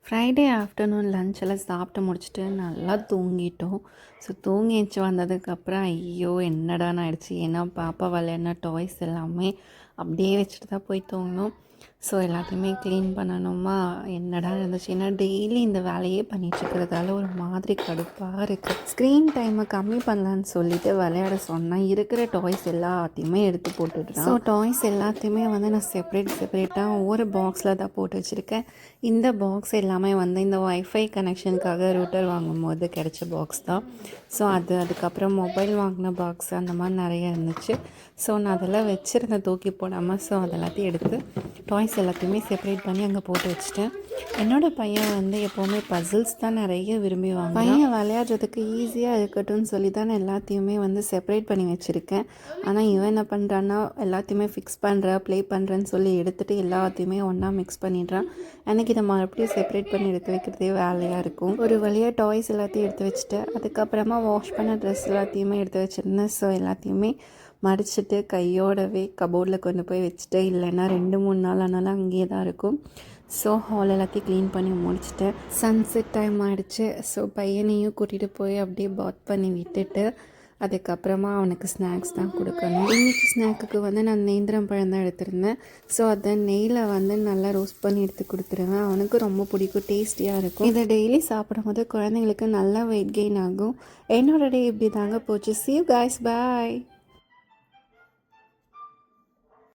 Friday afternoon lunch எல்லாம் சாப்பிட்டு முடிச்சுட்டு நல்லா தூங்கிட்டோம். ஸோ தூங்கி எந்திச்சு வந்ததுக்கப்புறம் ஐயோ என்னடான்னு ஆயிடுச்சு. ஏன்னா பாப்பா விளையாடின டாய்ஸ் எல்லாமே அப்படியே வச்சுட்டு தான் போய் தூங்கணும். ஸோ எல்லாத்தையுமே க்ளீன் பண்ணணுமா என்னடா இருந்துச்சு. ஏன்னா டெய்லி இந்த வேலையே பண்ணிட்டுருக்கிறதால ஒரு மாதிரி கடுப்பாக இருக்குது. ஸ்க்ரீன் டைமை கம்மி பண்ணலான்னு சொல்லிட்டு விளையாட சொன்னால் இருக்கிற டாய்ஸ் எல்லாத்தையுமே எடுத்து போட்டுடுறேன். ஸோ டாய்ஸ் எல்லாத்தையுமே வந்து நான் செப்பரேட்டாக ஒவ்வொரு பாக்ஸில் தான் போட்டு வச்சுருக்கேன். இந்த பாக்ஸ் எல்லாமே வந்து இந்த ஒய்ஃபை கனெக்ஷனுக்காக ரூட்டர் வாங்கும்போது கிடைச்ச பாக்ஸ் தான். ஸோ அதுக்கப்புறம் மொபைல் வாங்கின பாக்ஸ் அந்த மாதிரி நிறைய இருந்துச்சு. ஸோ நான் அதெல்லாம் வச்சுருந்தேன் தூக்கி போடாமல். ஸோ அதெல்லாத்தையும் எடுத்து டாய்ஸ் எல்லாத்தையுமே செப்பரேட் பண்ணி அங்கே போட்டு வச்சுட்டேன். என்னோடய பையன் வந்து எப்போவுமே பசில்ஸ் தான் நிறைய விரும்புவாங்க. பையன் விளையாடுறதுக்கு ஈஸியாக இருக்கட்டும்னு சொல்லி தான் நான் எல்லாத்தையுமே வந்து செப்பரேட் பண்ணி வச்சுருக்கேன். ஆனால் இவன் என்ன பண்ணுறான்னா எல்லாத்தையுமே ஃபிக்ஸ் பண்ணுறேன் ப்ளே பண்ணுறேன்னு சொல்லி எடுத்துகிட்டு எல்லாத்தையுமே ஒன்றா மிக்ஸ் பண்ணிடுறான். எனக்கு இதை மறுபடியும் செப்பரேட் பண்ணி எடுத்து வைக்கிறதே வேலையாக இருக்கும். ஒரு வழியாக டாய்ஸ் எல்லாத்தையும் எடுத்து வச்சுட்டு அதுக்கப்புறமா வாஷ் பண்ண ட்ரெஸ் எல்லாத்தையுமே எடுத்து வச்சுருந்தேன். ஸோ எல்லாத்தையுமே மடிச்சுட்டு கையோடவே கபோர்டில் கொண்டு போய் வச்சுட்டு, இல்லைன்னா 2-3 நாள் ஆனாலும் அங்கேயே தான் இருக்கும். ஸோ ஹால் எல்லாத்தையும் க்ளீன் பண்ணி முடிச்சுட்டு சன்செட் டைம் ஆகிடுச்சு. ஸோ பையனையும் கூட்டிகிட்டு போய் அப்படியே பாத் பண்ணி விட்டுட்டு அதுக்கப்புறமா அவனுக்கு ஸ்நாக்ஸ் தான் கொடுக்கணும். இன்றைக்கி ஸ்நாக்குக்கு வந்து நான் நேந்திரம் பழம் தான் எடுத்திருந்தேன். ஸோ அதை நெய்யில் வந்து நல்லா ரோஸ்ட் பண்ணி எடுத்து கொடுத்துருவேன். அவனுக்கு ரொம்ப பிடிக்கும், டேஸ்டியாக இருக்கும். இதை டெய்லி சாப்பிடும்போது குழந்தைங்களுக்கு நல்லா வெயிட் கெயின் ஆகும். என்னோட டே இப்படி தாங்க போச்சு. See you guys, bye.